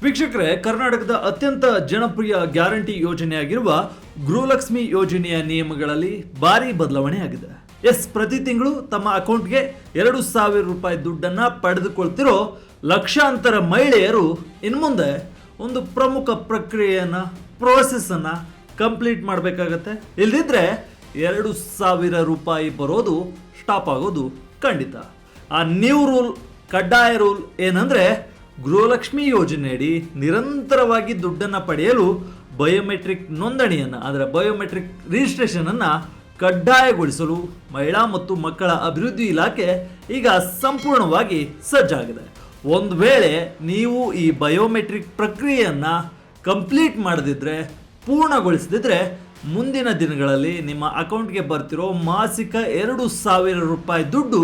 ವೀಕ್ಷಕರೇ, ಕರ್ನಾಟಕದ ಅತ್ಯಂತ ಜನಪ್ರಿಯ ಗ್ಯಾರಂಟಿ ಯೋಜನೆಯಾಗಿರುವ ಗೃಹಲಕ್ಷ್ಮಿ ಯೋಜನೆಯ ನಿಯಮಗಳಲ್ಲಿ ಭಾರಿ ಬದಲಾವಣೆ ಆಗಿದೆ. ಪ್ರತಿ ತಿಂಗಳು ತಮ್ಮ ಅಕೌಂಟ್ಗೆ 2,000 ರೂಪಾಯಿ ದುಡ್ಡನ್ನ ಪಡೆದುಕೊಳ್ತಿರೋ ಲಕ್ಷಾಂತರ ಮಹಿಳೆಯರು ಇನ್ಮುಂದೆ ಒಂದು ಪ್ರಮುಖ ಪ್ರಕ್ರಿಯೆಯನ್ನ ಪ್ರೋಸೆಸ್ ಅನ್ನ ಕಂಪ್ಲೀಟ್ ಮಾಡಬೇಕಾಗತ್ತೆ. ಇಲ್ದಿದ್ರೆ 2,000 ರೂಪಾಯಿ ಬರೋದು ಸ್ಟಾಪ್ ಆಗೋದು ಖಂಡಿತ. ಆ ನ್ಯೂ ರೂಲ್, ಕಡ್ಡಾಯ ರೂಲ್ ಏನಂದ್ರೆ, ಗೃಹಲಕ್ಷ್ಮಿ ಯೋಜನೆಯಡಿ ನಿರಂತರವಾಗಿ ದುಡ್ಡನ್ನು ಪಡೆಯಲು ಬಯೋಮೆಟ್ರಿಕ್ ನೋಂದಣಿಯನ್ನು ಅಂದರೆ ಬಯೋಮೆಟ್ರಿಕ್ ರಿಜಿಸ್ಟ್ರೇಷನ್ ಅನ್ನು ಕಡ್ಡಾಯಗೊಳಿಸಲು ಮಹಿಳಾ ಮತ್ತು ಮಕ್ಕಳ ಅಭಿವೃದ್ಧಿ ಇಲಾಖೆ ಈಗ ಸಂಪೂರ್ಣವಾಗಿ ಸಜ್ಜಾಗಿದೆ. ಒಂದು ವೇಳೆ ನೀವು ಈ ಬಯೋಮೆಟ್ರಿಕ್ ಪ್ರಕ್ರಿಯೆಯನ್ನು ಕಂಪ್ಲೀಟ್ ಮಾಡದಿದ್ರೆ, ಪೂರ್ಣಗೊಳಿಸದಿದ್ರೆ, ಮುಂದಿನ ದಿನಗಳಲ್ಲಿ ನಿಮ್ಮ ಅಕೌಂಟ್ಗೆ ಬರ್ತಿರೋ ಮಾಸಿಕ 2,000 ರೂಪಾಯಿ ದುಡ್ಡು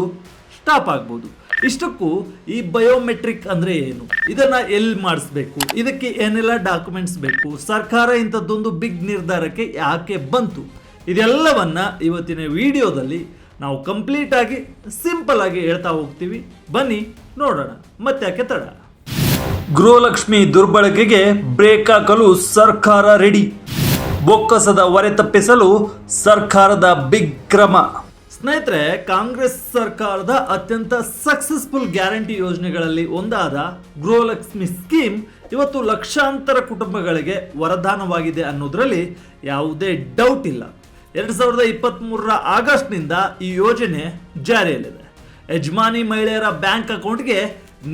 ಸ್ಟಾಪ್ ಆಗ್ಬೋದು. ಇಷ್ಟಕ್ಕೂ ಈ ಬಯೋಮೆಟ್ರಿಕ್ ಅಂದ್ರೆ ಏನು, ಇದನ್ನ ಎಲ್ಲಿ ಮಾಡಿಸ್ಬೇಕು, ಇದಕ್ಕೆ ಏನೆಲ್ಲ ಡಾಕ್ಯುಮೆಂಟ್ಸ್ ಬೇಕು, ಸರ್ಕಾರ ಇಂಥದ್ದೊಂದು ಬಿಗ್ ನಿರ್ಧಾರಕ್ಕೆ ಯಾಕೆ ಬಂತು, ಇದೆಲ್ಲವನ್ನ ಇವತ್ತಿನ ವಿಡಿಯೋದಲ್ಲಿ ನಾವು ಕಂಪ್ಲೀಟ್ ಆಗಿ ಸಿಂಪಲ್ ಆಗಿ ಹೇಳ್ತಾ ಹೋಗ್ತೀವಿ. ಬನ್ನಿ ನೋಡೋಣ, ಮತ್ತೆ ಯಾಕೆ ತಡ. ಗೃಹಲಕ್ಷ್ಮಿ ದುರ್ಬಳಕೆಗೆ ಬ್ರೇಕ್ ಹಾಕಲು ಸರ್ಕಾರ ರೆಡಿ. ಬೊಕ್ಕಸದ ಹೊರೆ ತಪ್ಪಿಸಲು ಸರ್ಕಾರದ ಬಿಗ್ ಕ್ರಮ. ಸ್ನೇಹಿತರೆ, ಕಾಂಗ್ರೆಸ್ ಸರ್ಕಾರದ ಅತ್ಯಂತ ಸಕ್ಸಸ್ಫುಲ್ ಗ್ಯಾರಂಟಿ ಯೋಜನೆಗಳಲ್ಲಿ ಒಂದಾದ ಗೃಹಲಕ್ಷ್ಮಿ ಸ್ಕೀಮ್ ಇವತ್ತು ಲಕ್ಷಾಂತರ ಕುಟುಂಬಗಳಿಗೆ ವರದಾನವಾಗಿದೆ ಅನ್ನೋದ್ರಲ್ಲಿ ಯಾವುದೇ ಡೌಟ್ ಇಲ್ಲ. 2023ರ ಆಗಸ್ಟ್ನಿಂದ ಈ ಯೋಜನೆ ಜಾರಿಯಲ್ಲಿದೆ. ಯಜಮಾನಿ ಮಹಿಳೆಯರ ಬ್ಯಾಂಕ್ ಅಕೌಂಟ್ಗೆ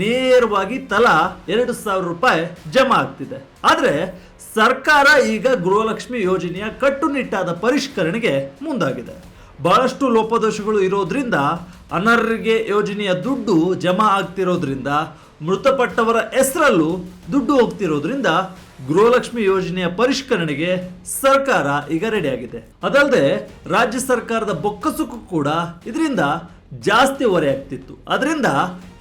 ನೇರವಾಗಿ ತಲಾ 2,000 ರೂಪಾಯಿ ಜಮಾ ಆಗ್ತಿದೆ. ಆದರೆ ಸರ್ಕಾರ ಈಗ ಗೃಹಲಕ್ಷ್ಮಿ ಯೋಜನೆಯ ಕಟ್ಟುನಿಟ್ಟಾದ ಪರಿಷ್ಕರಣೆಗೆ ಮುಂದಾಗಿದೆ. ಬಹಳಷ್ಟು ಲೋಪದೋಷಗಳು ಇರೋದ್ರಿಂದ, ಅನರ್ಹರಿಗೆ ಯೋಜನೆಯ ದುಡ್ಡು ಜಮಾ ಆಗ್ತಿರೋದ್ರಿಂದ, ಮೃತಪಟ್ಟವರ ಹೆಸರಲ್ಲೂ ದುಡ್ಡು ಹೋಗ್ತಿರೋದ್ರಿಂದ ಗೃಹಲಕ್ಷ್ಮಿ ಯೋಜನೆಯ ಪರಿಷ್ಕರಣೆಗೆ ಸರ್ಕಾರ ಈಗ ರೆಡಿಯಾಗಿದೆ. ಅದಲ್ಲದೆ ರಾಜ್ಯ ಸರ್ಕಾರದ ಬೊಕ್ಕಸಕ್ಕೂ ಕೂಡ ಇದರಿಂದ ಜಾಸ್ತಿ ಹೊರೆ ಆಗ್ತಿತ್ತು. ಅದರಿಂದ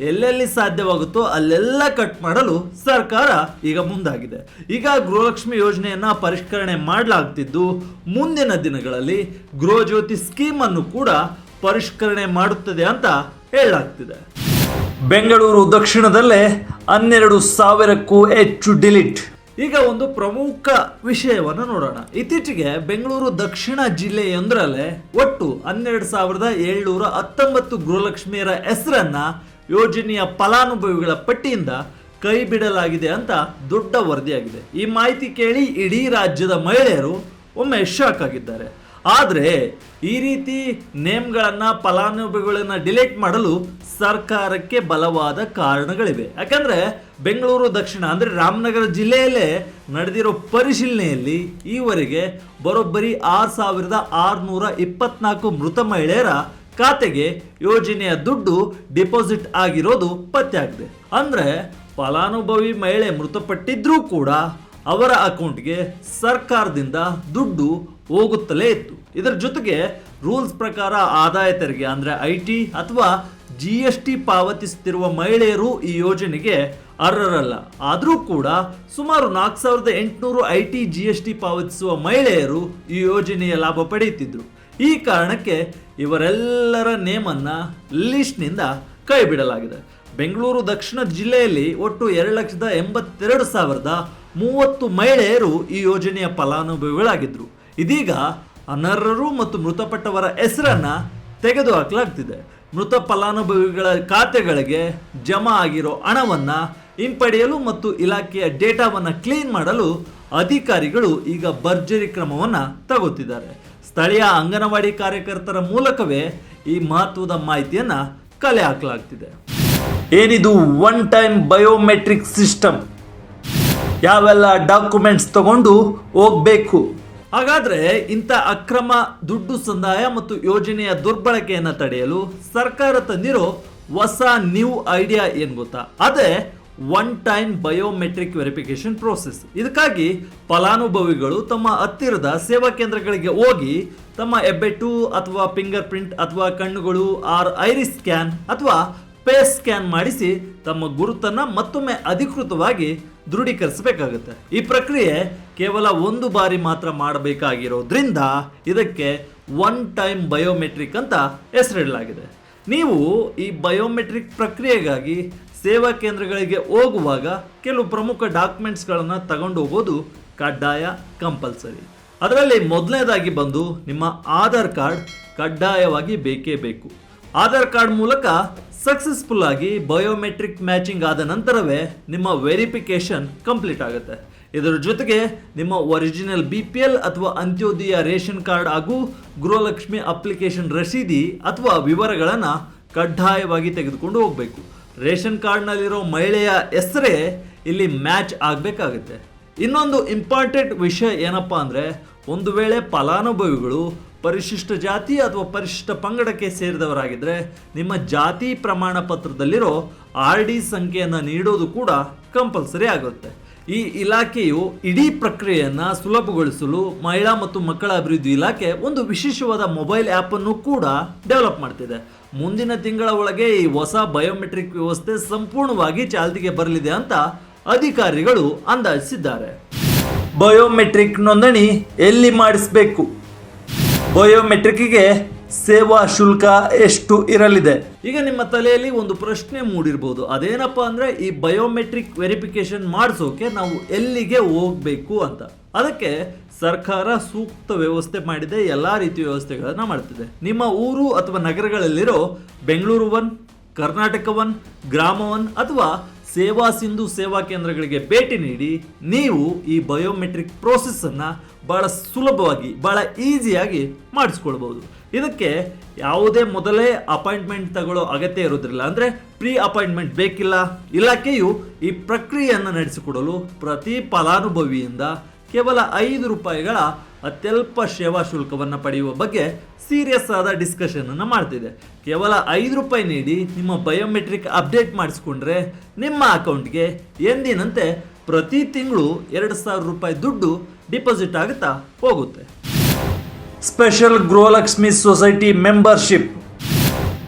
ಎಲ್ಲೆಲ್ಲಿ ಸಾಧ್ಯವಾಗುತ್ತೋ ಅಲ್ಲೆಲ್ಲ ಕಟ್ ಮಾಡಲು ಸರ್ಕಾರ ಈಗ ಮುಂದಾಗಿದೆ. ಈಗ ಗೃಹಲಕ್ಷ್ಮಿ ಯೋಜನೆಯನ್ನ ಪರಿಷ್ಕರಣೆ ಮಾಡಲಾಗ್ತಿದ್ದು, ಮುಂದಿನ ದಿನಗಳಲ್ಲಿ ಗೃಹಜ್ಯೋತಿ ಸ್ಕೀಮ್ ಅನ್ನು ಕೂಡ ಪರಿಷ್ಕರಣೆ ಮಾಡುತ್ತದೆ ಅಂತ ಹೇಳಲಾಗ್ತಿದೆ. ಬೆಂಗಳೂರು ದಕ್ಷಿಣದಲ್ಲೇ 12,000ಕ್ಕೂ ಹೆಚ್ಚು ಡಿಲೀಟ್. ಈಗ ಒಂದು ಪ್ರಮುಖ ವಿಷಯವನ್ನು ನೋಡೋಣ. ಇತ್ತೀಚೆಗೆ ಬೆಂಗಳೂರು ದಕ್ಷಿಣ ಜಿಲ್ಲೆಯೊಂದರಲ್ಲೇ ಒಟ್ಟು 12,719 ಗೃಹಲಕ್ಷ್ಮಿಯರ ಹೆಸರನ್ನ ಯೋಜನೆಯ ಫಲಾನುಭವಿಗಳ ಪಟ್ಟಿಯಿಂದ ಕೈ ಬಿಡಲಾಗಿದೆ ಅಂತ ದೊಡ್ಡ ವರದಿಯಾಗಿದೆ. ಈ ಮಾಹಿತಿ ಕೇಳಿ ಇಡೀ ರಾಜ್ಯದ ಮಹಿಳೆಯರು ಒಮ್ಮೆ ಶಾಕ್ ಆಗಿದ್ದಾರೆ. ಆದರೆ ಈ ರೀತಿ ನೇಮ್ಗಳನ್ನ, ಫಲಾನುಭವಿಗಳನ್ನ ಡಿಲೀಟ್ ಮಾಡಲು ಸರ್ಕಾರಕ್ಕೆ ಬಲವಾದ ಕಾರಣಗಳಿವೆ. ಯಾಕಂದ್ರೆ ಬೆಂಗಳೂರು ದಕ್ಷಿಣ ಅಂದ್ರೆ ರಾಮನಗರ ಜಿಲ್ಲೆಯಲ್ಲೇ ನಡೆದಿರೋ ಪರಿಶೀಲನೆಯಲ್ಲಿ ಈವರೆಗೆ ಬರೋಬ್ಬರಿ 6,624 ಮೃತ ಮಹಿಳೆಯರ ಖಾತೆಗೆ ಯೋಜನೆಯ ದುಡ್ಡು ಡಿಪಾಸಿಟ್ ಆಗಿರೋದು ಪತ್ತೆಯಾಗಿದೆ. ಅಂದ್ರೆ ಫಲಾನುಭವಿ ಮಹಿಳೆ ಮೃತಪಟ್ಟಿದ್ರೂ ಕೂಡ ಅವರ ಅಕೌಂಟ್ಗೆ ಸರ್ಕಾರದಿಂದ ದುಡ್ಡು ಹೋಗುತ್ತಲೇ ಇತ್ತು. ಇದರ ಜೊತೆಗೆ ರೂಲ್ಸ್ ಪ್ರಕಾರ ಆದಾಯ ತೆರಿಗೆ ಅಂದ್ರೆ IT ಅಥವಾ GST ಪಾವತಿಸುತ್ತಿರುವ ಮಹಿಳೆಯರು ಈ ಯೋಜನೆಗೆ ಅರ್ಹರಲ್ಲ. ಆದರೂ ಕೂಡ ಸುಮಾರು 4,800 IT GST ಪಾವತಿಸುವ ಮಹಿಳೆಯರು ಈ ಯೋಜನೆಯ ಲಾಭ ಪಡೆಯುತ್ತಿದ್ದರು. ಈ ಕಾರಣಕ್ಕೆ ಇವರೆಲ್ಲರ ನೇಮನ್ನ ಲಿಸ್ಟ್ನಿಂದ ಕೈ ಬಿಡಲಾಗಿದೆ. ಬೆಂಗಳೂರು ದಕ್ಷಿಣ ಜಿಲ್ಲೆಯಲ್ಲಿ ಒಟ್ಟು 2,82,030 ಮಹಿಳೆಯರು ಈ ಯೋಜನೆಯ ಫಲಾನುಭವಿಗಳಾಗಿದ್ದರು. ಇದೀಗ ಅನರ್ಹರು ಮತ್ತು ಮೃತಪಟ್ಟವರ ಹೆಸರನ್ನ ತೆಗೆದುಹಾಕಲಾಗ್ತಿದೆ. ಮೃತ ಫಲಾನುಭವಿಗಳ ಖಾತೆಗಳಿಗೆ ಜಮಾ ಆಗಿರೋ ಹಣವನ್ನ ಹಿಂಪಡೆಯಲು ಮತ್ತು ಇಲಾಖೆಯ ಡೇಟಾವನ್ನ ಕ್ಲೀನ್ ಮಾಡಲು ಅಧಿಕಾರಿಗಳು ಈಗ ಭರ್ಜರಿ ಕ್ರಮವನ್ನ ತಗೋತಿದ್ದಾರೆ. ಸ್ಥಳೀಯ ಅಂಗನವಾಡಿ ಕಾರ್ಯಕರ್ತರ ಮೂಲಕವೇ ಈ ಮಹತ್ವದ ಮಾಹಿತಿಯನ್ನ ಕಲೆ ಹಾಕಲಾಗ್ತಿದೆ. ಏನಿದು ಒನ್ ಟೈಮ್ ಬಯೋಮೆಟ್ರಿಕ್ ಸಿಸ್ಟಮ್, ಯಾವೆಲ್ಲ ಡಾಕ್ಯುಮೆಂಟ್ಸ್ ತಗೊಂಡು ಹೋಗ್ಬೇಕು? ಹಾಗಾದ್ರೆ ಇಂಥ ಅಕ್ರಮ ದುಡ್ಡು ಸಂದಾಯ ಮತ್ತು ಯೋಜನೆಯ ದುರ್ಬಳಕೆಯನ್ನು ತಡೆಯಲು ಸರ್ಕಾರ ತಂದಿರೋ ಹೊಸ ನ್ಯೂ ಐಡಿಯಾ ಏನ್ ಗೊತ್ತಾ? ಅದೇ one time biometric verification process. ಇದಕ್ಕಾಗಿ ಫಲಾನುಭವಿಗಳು ತಮ್ಮ ಹತ್ತಿರದ ಸೇವಾ ಕೇಂದ್ರಗಳಿಗೆ ಹೋಗಿ ತಮ್ಮ ಹೆಬ್ಬೆಟ್ಟು ಅಥವಾ ಫಿಂಗರ್ ಪ್ರಿಂಟ್ ಅಥವಾ ಕಣ್ಣುಗಳು ಐರಿಸ್ ಸ್ಕ್ಯಾನ್ ಅಥವಾ ಫೇಸ್ ಸ್ಕ್ಯಾನ್ ಮಾಡಿಸಿ ತಮ್ಮ ಗುರುತನ್ನ ಮತ್ತೊಮ್ಮೆ ಅಧಿಕೃತವಾಗಿ ದೃಢೀಕರಿಸಬೇಕಾಗುತ್ತೆ. ಈ ಪ್ರಕ್ರಿಯೆ ಕೇವಲ ಒಂದು ಬಾರಿ ಮಾತ್ರ ಮಾಡಬೇಕಾಗಿರೋದ್ರಿಂದ ಇದಕ್ಕೆ ಒನ್ ಟೈಮ್ ಬಯೋಮೆಟ್ರಿಕ್ ಅಂತ ಹೆಸರಿಡಲಾಗಿದೆ. ನೀವು ಈ ಬಯೋಮೆಟ್ರಿಕ್ ಪ್ರಕ್ರಿಯೆಗಾಗಿ ಸೇವಾ ಕೇಂದ್ರಗಳಿಗೆ ಹೋಗುವಾಗ ಕೆಲವು ಪ್ರಮುಖ ಡಾಕ್ಯುಮೆಂಟ್ಸ್ಗಳನ್ನು ತಗೊಂಡು ಹೋಗೋದು ಕಡ್ಡಾಯ, ಕಂಪಲ್ಸರಿ. ಅದರಲ್ಲಿ ಮೊದಲನೇದಾಗಿ ಬಂದು ನಿಮ್ಮ ಆಧಾರ್ ಕಾರ್ಡ್ ಕಡ್ಡಾಯವಾಗಿ ಬೇಕೇ ಬೇಕು. ಆಧಾರ್ ಕಾರ್ಡ್ ಮೂಲಕ ಸಕ್ಸಸ್ಫುಲ್ ಆಗಿ ಬಯೋಮೆಟ್ರಿಕ್ ಮ್ಯಾಚಿಂಗ್ ಆದ ನಂತರವೇ ನಿಮ್ಮ ವೆರಿಫಿಕೇಶನ್ ಕಂಪ್ಲೀಟ್ ಆಗುತ್ತೆ. ಇದರ ಜೊತೆಗೆ ನಿಮ್ಮ ಒರಿಜಿನಲ್ BPL ಅಥವಾ ಅಂತ್ಯೋದಯ ರೇಷನ್ ಕಾರ್ಡ್ ಹಾಗೂ ಗೃಹಲಕ್ಷ್ಮಿ ಅಪ್ಲಿಕೇಶನ್ ರಸೀದಿ ಅಥವಾ ವಿವರಗಳನ್ನು ಕಡ್ಡಾಯವಾಗಿ ತೆಗೆದುಕೊಂಡು ಹೋಗಬೇಕು. ರೇಷನ್ ಕಾರ್ಡ್ನಲ್ಲಿರೋ ಮಹಿಳೆಯ ಹೆಸರೇ ಇಲ್ಲಿ ಮ್ಯಾಚ್ ಆಗಬೇಕಾಗುತ್ತೆ. ಇನ್ನೊಂದು ಇಂಪಾರ್ಟೆಂಟ್ ವಿಷಯ ಏನಪ್ಪ ಅಂದರೆ, ಒಂದು ವೇಳೆ ಫಲಾನುಭವಿಗಳು ಪರಿಶಿಷ್ಟ ಜಾತಿ ಅಥವಾ ಪರಿಶಿಷ್ಟ ಪಂಗಡಕ್ಕೆ ಸೇರಿದವರಾಗಿದ್ದರೆ ನಿಮ್ಮ ಜಾತಿ ಪ್ರಮಾಣ ಪತ್ರದಲ್ಲಿರೋ RD ಸಂಖ್ಯೆಯನ್ನು ನೀಡೋದು ಕೂಡ ಕಂಪಲ್ಸರಿ ಆಗುತ್ತೆ. ಈ ಇಲಾಖೆಯು ಇಡೀ ಪ್ರಕ್ರಿಯೆಯನ್ನು ಸುಲಭಗೊಳಿಸಲು ಮಹಿಳಾ ಮತ್ತು ಮಕ್ಕಳ ಅಭಿವೃದ್ಧಿ ಇಲಾಖೆ ಒಂದು ವಿಶೇಷವಾದ ಮೊಬೈಲ್ ಆ್ಯಪನ್ನು ಕೂಡ ಡೆವಲಪ್ ಮಾಡ್ತಿದೆ. ಮುಂದಿನ ತಿಂಗಳ ಒಳಗೆ ಈ ಹೊಸ ಬಯೋಮೆಟ್ರಿಕ್ ವ್ಯವಸ್ಥೆ ಸಂಪೂರ್ಣವಾಗಿ ಚಾಲ್ತಿಗೆ ಬರಲಿದೆ ಅಂತ ಅಧಿಕಾರಿಗಳು ಅಂದಾಜಿಸಿದ್ದಾರೆ. ಬಯೋಮೆಟ್ರಿಕ್ ನೋಂದಣಿ ಎಲ್ಲಿ ಮಾಡಿಸಬೇಕು? ಬಯೋಮೆಟ್ರಿಕ್ಗೆ ಸೇವಾ ಶುಲ್ಕ ಎಷ್ಟು ಇರಲಿದೆ? ಈಗ ನಿಮ್ಮ ತಲೆಯಲ್ಲಿ ಒಂದು ಪ್ರಶ್ನೆ ಮೂಡಿರ್ಬೋದು, ಅದೇನಪ್ಪ ಅಂದರೆ ಈ ಬಯೋಮೆಟ್ರಿಕ್ ವೆರಿಫಿಕೇಶನ್ ಮಾಡಿಸೋಕೆ ನಾವು ಎಲ್ಲಿಗೆ ಹೋಗಬೇಕು ಅಂತ. ಅದಕ್ಕೆ ಸರ್ಕಾರ ಸೂಕ್ತ ವ್ಯವಸ್ಥೆ ಮಾಡಿದೆ, ಎಲ್ಲ ರೀತಿಯ ವ್ಯವಸ್ಥೆಗಳನ್ನು ಮಾಡ್ತಿದೆ. ನಿಮ್ಮ ಊರು ಅಥವಾ ನಗರಗಳಲ್ಲಿರೋ ಬೆಂಗಳೂರು 1, ಕರ್ನಾಟಕ 1, ಗ್ರಾಮ 1 ಅಥವಾ ಸೇವಾ ಸಿಂಧು ಸೇವಾ ಕೇಂದ್ರಗಳಿಗೆ ಭೇಟಿ ನೀಡಿ ನೀವು ಈ ಬಯೋಮೆಟ್ರಿಕ್ ಪ್ರೋಸೆಸ್ಸನ್ನು ಭಾಳ ಸುಲಭವಾಗಿ, ಭಾಳ ಈಸಿಯಾಗಿ ಮಾಡಿಸ್ಕೊಳ್ಬೋದು. ಇದಕ್ಕೆ ಯಾವುದೇ ಮೊದಲೇ ಅಪಾಯಿಂಟ್ಮೆಂಟ್ ತಗೊಳ್ಳೋ ಅಗತ್ಯ ಇರೋದಿಲ್ಲ, ಅಂದರೆ ಪ್ರೀ ಅಪಾಯಿಂಟ್ಮೆಂಟ್ ಬೇಕಿಲ್ಲ. ಇಲಾಖೆಯು ಈ ಪ್ರಕ್ರಿಯೆಯನ್ನು ನಡೆಸಿಕೊಡಲು ಪ್ರತಿ ಫಲಾನುಭವಿಯಿಂದ ಕೇವಲ ₹5 ಅತ್ಯಲ್ಪ ಸೇವಾ ಶುಲ್ಕವನ್ನು ಪಡೆಯುವ ಬಗ್ಗೆ ಸೀರಿಯಸ್ ಆದ ಡಿಸ್ಕಷನನ್ನು ಮಾಡ್ತಿದೆ. ಕೇವಲ ₹5 ನೀಡಿ ನಿಮ್ಮ ಬಯೋಮೆಟ್ರಿಕ್ ಅಪ್ಡೇಟ್ ಮಾಡಿಸ್ಕೊಂಡ್ರೆ ನಿಮ್ಮ ಅಕೌಂಟ್ಗೆ ಎಂದಿನಂತೆ ಪ್ರತಿ ತಿಂಗಳು ₹2,000 ದುಡ್ಡು ಡಿಪಾಸಿಟ್ ಆಗುತ್ತಾ ಹೋಗುತ್ತೆ. Special Gruhalakshmi society membership.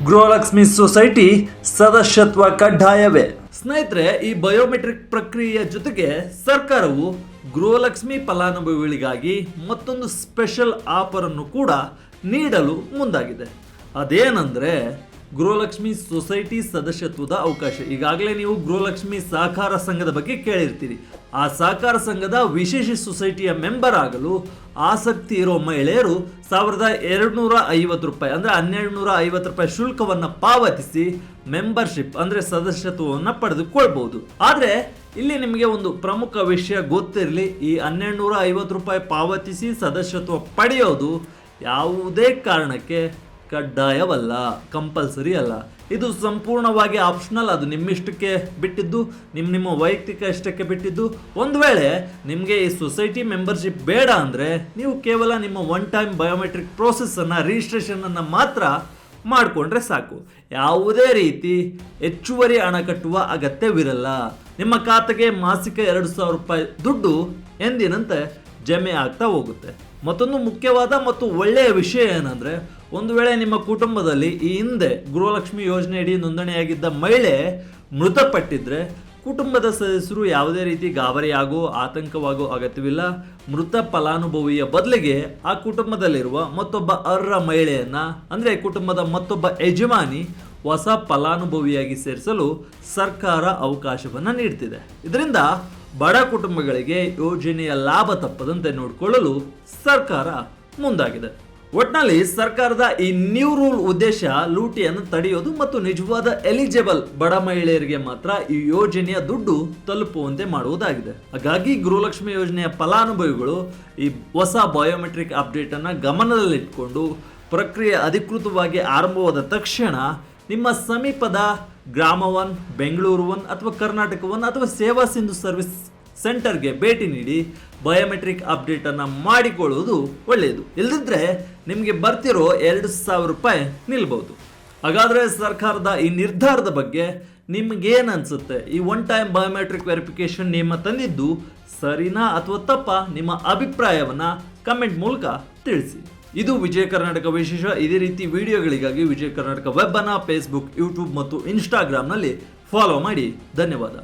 Gruhalakshmi society ಸದಸ್ಯತ್ವ ಕಡ್ಡಾಯವೇ? ಸ್ನೇಹಿತರೆ, ಈ ಬಯೋಮೆಟ್ರಿಕ್ ಪ್ರಕ್ರಿಯೆಯ ಜೊತೆಗೆ ಸರ್ಕಾರವು ಗೃಹಲಕ್ಷ್ಮಿ ಫಲಾನುಭವಿಗಳಿಗಾಗಿ ಮತ್ತೊಂದು ಸ್ಪೆಷಲ್ ಆಫರ್ ಅನ್ನು ಕೂಡ ನೀಡಲು ಮುಂದಾಗಿದೆ. ಅದೇನೆಂದರೆ ಗೃಹಲಕ್ಷ್ಮಿ ಸೊಸೈಟಿ ಸದಸ್ಯತ್ವದ ಅವಕಾಶ. ಈಗಾಗಲೇ ನೀವು ಗೃಹಲಕ್ಷ್ಮಿ ಸಹಕಾರ ಸಂಘದ ಬಗ್ಗೆ ಕೇಳಿರ್ತೀರಿ. ಆ ಸಹಕಾರ ಸಂಘದ ವಿಶೇಷ ಸೊಸೈಟಿಯ ಮೆಂಬರ್ ಆಗಲು ಆಸಕ್ತಿ ಇರೋ ಮಹಿಳೆಯರು ₹1,250 ಅಂದರೆ ₹1,250 ಶುಲ್ಕವನ್ನು ಪಾವತಿಸಿ ಮೆಂಬರ್ಶಿಪ್ ಅಂದರೆ ಸದಸ್ಯತ್ವವನ್ನು ಪಡೆದುಕೊಳ್ಬಹುದು. ಆದರೆ ಇಲ್ಲಿ ನಿಮಗೆ ಒಂದು ಪ್ರಮುಖ ವಿಷಯ ಗೊತ್ತಿರಲಿ, ಈ ₹1,250 ಪಾವತಿಸಿ ಸದಸ್ಯತ್ವ ಪಡೆಯೋದು ಯಾವುದೇ ಕಾರಣಕ್ಕೆ ಕಡ್ಡಾಯವಲ್ಲ, ಕಂಪಲ್ಸರಿ ಅಲ್ಲ. ಇದು ಸಂಪೂರ್ಣವಾಗಿ ಆಪ್ಷನಲ್. ಅದು ನಿಮ್ಮಿಷ್ಟಕ್ಕೆ ಬಿಟ್ಟಿದ್ದು, ನಿಮ್ಮ ವೈಯಕ್ತಿಕ ಇಷ್ಟಕ್ಕೆ ಬಿಟ್ಟಿದ್ದು. ಒಂದು ವೇಳೆ ನಿಮಗೆ ಈ ಸೊಸೈಟಿ ಮೆಂಬರ್ಶಿಪ್ ಬೇಡ ಅಂದರೆ ನೀವು ಕೇವಲ ನಿಮ್ಮ ಒನ್ ಟೈಮ್ ಬಯೋಮೆಟ್ರಿಕ್ ಪ್ರೋಸೆಸ್ಸನ್ನು, ರಿಜಿಸ್ಟ್ರೇಷನನ್ನು ಮಾತ್ರ ಮಾಡಿಕೊಂಡ್ರೆ ಸಾಕು. ಯಾವುದೇ ರೀತಿ ಹೆಚ್ಚುವರಿ ಹಣ ಕಟ್ಟುವ ಅಗತ್ಯವಿರಲ್ಲ. ನಿಮ್ಮ ಖಾತೆಗೆ ಮಾಸಿಕ ₹2,000 ದುಡ್ಡು ಎಂದಿನಂತೆ ಜಮೆ ಆಗ್ತಾ ಹೋಗುತ್ತೆ. ಮತ್ತೊಂದು ಮುಖ್ಯವಾದ ಮತ್ತು ಒಳ್ಳೆಯ ವಿಷಯ ಏನಂದರೆ, ಒಂದು ವೇಳೆ ನಿಮ್ಮ ಕುಟುಂಬದಲ್ಲಿ ಈ ಹಿಂದೆ ಗೃಹಲಕ್ಷ್ಮಿ ಯೋಜನೆಯಡಿ ನೋಂದಣಿಯಾಗಿದ್ದ ಮಹಿಳೆ ಮೃತಪಟ್ಟಿದ್ರೆ ಕುಟುಂಬದ ಸದಸ್ಯರು ಯಾವುದೇ ರೀತಿ ಗಾಬರಿಯಾಗೋ ಆತಂಕವಾಗೋ ಅಗತ್ಯವಿಲ್ಲ. ಮೃತ ಫಲಾನುಭವಿಯ ಬದಲಿಗೆ ಆ ಕುಟುಂಬದಲ್ಲಿರುವ ಮತ್ತೊಬ್ಬ ಅರ್ಹ ಮಹಿಳೆಯನ್ನ, ಅಂದರೆ ಕುಟುಂಬದ ಮತ್ತೊಬ್ಬ ಯಜಮಾನಿ ಹೊಸ ಫಲಾನುಭವಿಯಾಗಿ ಸೇರಿಸಲು ಸರ್ಕಾರ ಅವಕಾಶವನ್ನು ನೀಡ್ತಿದೆ. ಇದರಿಂದ ಬಡ ಕುಟುಂಬಗಳಿಗೆ ಯೋಜನೆಯ ಲಾಭ ತಪ್ಪದಂತೆ ನೋಡಿಕೊಳ್ಳಲು ಸರ್ಕಾರ ಮುಂದಾಗಿದೆ. ಒಟ್ನಲ್ಲಿ ಸರ್ಕಾರದ ಈ ನ್ಯೂ ರೂಲ್ ಉದ್ದೇಶ ಲೂಟಿಯನ್ನು ತಡೆಯೋದು ಮತ್ತು ನಿಜವಾದ ಎಲಿಜಿಬಲ್ ಬಡ ಮಹಿಳೆಯರಿಗೆ ಮಾತ್ರ ಈ ಯೋಜನೆಯ ದುಡ್ಡು ತಲುಪುವಂತೆ ಮಾಡುವುದಾಗಿದೆ. ಹಾಗಾಗಿ ಗೃಹಲಕ್ಷ್ಮಿ ಯೋಜನೆಯ ಫಲಾನುಭವಿಗಳು ಈ ಹೊಸ ಬಯೋಮೆಟ್ರಿಕ್ ಅಪ್ಡೇಟ್ ಅನ್ನು ಗಮನದಲ್ಲಿಟ್ಟುಕೊಂಡು ಪ್ರಕ್ರಿಯೆ ಅಧಿಕೃತವಾಗಿ ಆರಂಭವಾದ ತಕ್ಷಣ ನಿಮ್ಮ ಸಮೀಪದ ಗ್ರಾಮ 1, ಬೆಂಗಳೂರು 1 ಅಥವಾ ಕರ್ನಾಟಕ 1 ಅಥವಾ ಸೇವಾ ಸಿಂಧು ಸರ್ವಿಸ್ ಸೆಂಟರ್ಗೆ ಭೇಟಿ ನೀಡಿ ಬಯೋಮೆಟ್ರಿಕ್ ಅಪ್ಡೇಟನ್ನು ಮಾಡಿಕೊಳ್ಳುವುದು ಒಳ್ಳೆಯದು. ಇಲ್ಲದಿದ್ದರೆ ನಿಮಗೆ ಬರ್ತಿರೋ ₹2,000 ನಿಲ್ಬಹುದು. ಹಾಗಾದರೆ ಸರ್ಕಾರದ ಈ ನಿರ್ಧಾರದ ಬಗ್ಗೆ ನಿಮಗೇನು ಅನಿಸುತ್ತೆ? ಈ ಒನ್ ಟೈಮ್ ಬಯೋಮೆಟ್ರಿಕ್ ವೆರಿಫಿಕೇಶನ್ ನಿಮ್ಮ ತಂದಿದ್ದು ಸರಿನಾ ಅಥವಾ ತಪ್ಪಾ? ನಿಮ್ಮ ಅಭಿಪ್ರಾಯವನ್ನು ಕಮೆಂಟ್ ಮೂಲಕ ತಿಳಿಸಿ. ಇದು ವಿಜಯ ಕರ್ನಾಟಕ ವಿಶೇಷ. ಇದೇ ರೀತಿ ವಿಡಿಯೋಗಳಿಗಾಗಿ ವಿಜಯ ಕರ್ನಾಟಕ ವೆಬ್ ಅನ್ನು ಫೇಸ್ಬುಕ್, ಯೂಟ್ಯೂಬ್ ಮತ್ತು ಇನ್ಸ್ಟಾಗ್ರಾಮ್ನಲ್ಲಿ ಫಾಲೋ ಮಾಡಿ. ಧನ್ಯವಾದ.